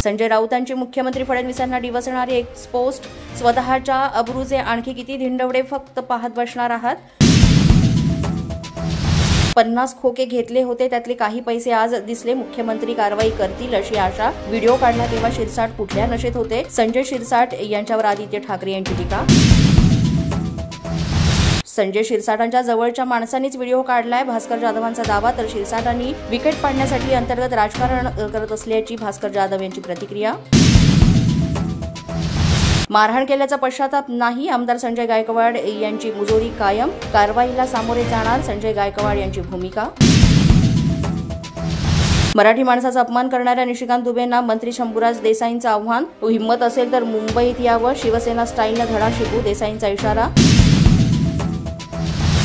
संजय राऊतांची मुख्यमंत्री फडणवीसांना डिवचणारी एक्सपोस्ट, स्वतःच्या अब्रूचे आणखी किती धिंडवडे फक्त पाहत बसणार आहात. 50 खोके घेतले होते, त्यातले काही पैसे आज दिसले. मुख्यमंत्री कारवाई करतील अशी आशा. व्हिडिओ काढला तेव्हा शिरसाट कुठल्या नशेत होते? संजय शिरसाट यांच्यावर आदित्य ठाकरे यांची टीका. संजय शिरसाटांच्या जवळच्या माणसांनीच व्हिडिओ काढलाय, भास्कर जाधवांचा दावा. तर शिरसाटांनी विकेट पाडण्यासाठी अंतर्गत राजकारण करत असल्याची भास्कर जाधव यांची प्रतिक्रिया. मारहाण केल्याचा पश्चाताप नाही, आमदार संजय गायकवाड यांची मुजोरी कायम. कारवाईला सामोरे जाणार, संजय गायकवाड यांची भूमिका. मराठी माणसाचा अपमान करणाऱ्या निशिकांत दुबेंना मंत्री शंभूराज देसाईंचं आव्हान. हिंमत असेल तर मुंबईत यावं, शिवसेना स्टाईलनं धडा शिकू, देसाईंचा इशारा.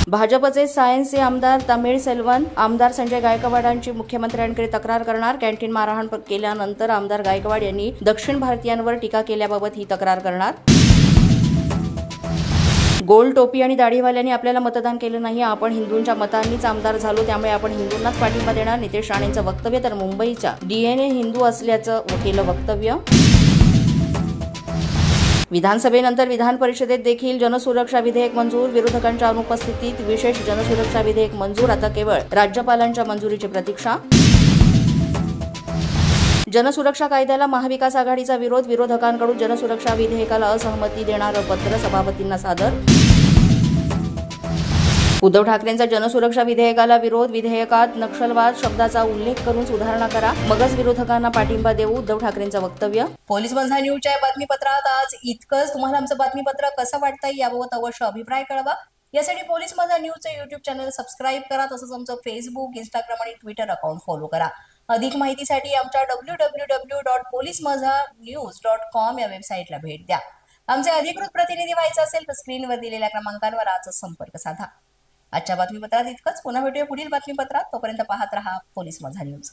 भाजपचे सायन्सचे आमदार तमिळ सेल्वन आमदार संजय गायकवाडांची मुख्यमंत्र्यांकडे तक्रार करणार. कॅन्टीन मारहाण केल्यानंतर आमदार गायकवाड यांनी दक्षिण भारतीयांवर टीका केल्याबाबत ही तक्रार करणार. गोल टोपी आणि दाढीवाल्यांनी आपल्याला मतदान केलं नाही, आपण हिंदूंच्या मतांनीच आमदार झालो, त्यामुळे आपण हिंदूंनाच पाठिंबा देणार. नितेश राणेंचं वक्तव्य. तर मुंबईच्या डीएनए हिंदू असल्याचं केलं वक्तव्य. विधानसभेनंतर विधान परिषदेत देखील जनसुरक्षा विधेयक मंजूर. विरोधकांच्या अनुपस्थितीत विशेष जनसुरक्षा विधेयक मंजूर. आता केवळ राज्यपालांच्या मंजुरीची प्रतीक्षा. जनसुरक्षा कायद्याला महाविकास आघाडीचा विरोध. विरोधकांकडून जनसुरक्षा विधेयकाला असहमती देणारं पत्र सभापतींना सादर. उद्धव ठाकरेंचा जनसुरक्षा विधेयकाला विरोध. विधेयकात नक्षलवाद शब्दाचा उल्लेख करून सुधारणा करा, मगच विरोधकांना पाठिंबा देऊ, उद्धव ठाकरेंचं वक्तव्य. पोलीस माझा न्यूजच्या बातमीपत्रात आज इतकंच. तुम्हाला आमचं बातमीपत्र कसं वाटतंय याबाबत अवश्य अभिप्राय कळवा. यासाठी पोलीस माझा न्यूजचं युट्यूब चॅनल सबस्क्राईब करा. तसंच आमचं फेसबुक, इंस्टाग्राम आणि ट्विटर अकाउंट फॉलो करा. अधिक माहितीसाठी आमच्या www.policemazhanews.com या वेबसाईटला भेट द्या. आमचे अधिकृत प्रतिनिधी व्हायचं असेल तर स्क्रीनवर दिलेल्या क्रमांकांवर आजच संपर्क साधा. आजच्या बातमीपत्रात इतकंच. पुन्हा भेटूया पुढील बातमीपत्रात. तोपर्यंत पाहत रहा पोलीस माझा न्यूज.